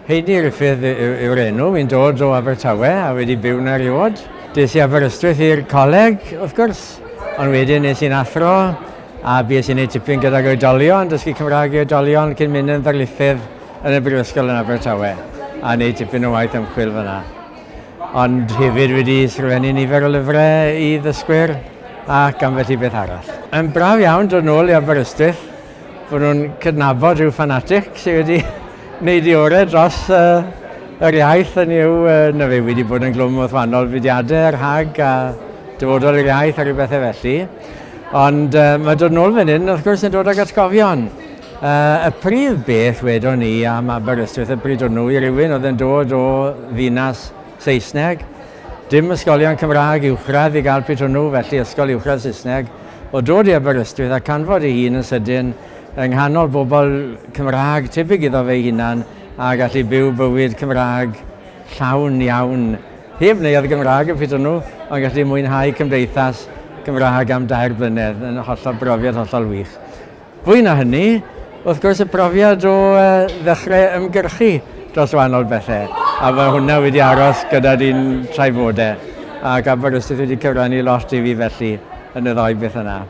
Heini Gruffudd yw'r enw, mi'n dod o Abertawe a wedi byw na eriod. Des I Aberystwyth i'r coleg, wrth gwrs, ond wedyn nes i'n athro a bues i'n neud tipyn gyda'r oedolion, dysgu Cymraeg i oedolion cyn mynd yn ddarlithydd yn y Prifysgol yn Abertawe a neud tipyn o waith ymchwil fyna. Ond hefyd wedi sgrifennu nifer o lyfrau i ddysgwyr ac ambell i beth arall. Yn braf iawn dod nôl i Aberystwyth bod nhw'n cydnabod rhyw fanatic sydd wedi wneud i orau dros yr iaith yn yw, na fe wedi bod yn glwm o wahanol fudiadau ar hag a dyfodol yr iaith a rhywbethau felly. Ond mae dod nôl fan hyn, wrth gwrs, yn dod ag atgofion. Y prif beth wedon ni am Aberystwyth y bryd o'n nhw i rywun oedd yn dod o ddinas Saesneg. Dim ysgolion Cymraeg uwchradd i gael pryd o'n nhw, felly ysgol uwchradd Saesneg. O dod i Aberystwyth a canfod ei hun yn sydyn yng nghanol bobl Cymraeg tebyg iddo fe hunan a gallu byw bywyd Cymraeg llawn iawn. Heb neuodd Gymraeg yn pryd o'n nhw, ond gallu mwynhau cymdeithas Cymraeg am 2 blynedd yn hollol brofiad hollol wych. Fwy na hynny, wrth gwrs y profiad o ddechrau ymgyrchu dros wahanol bethau. A mae hwnna wedi aros gyda di'n traifodau. Ac Aberystwyth wedi cyfrannu lot i fi felly yn y ddoi beth yna.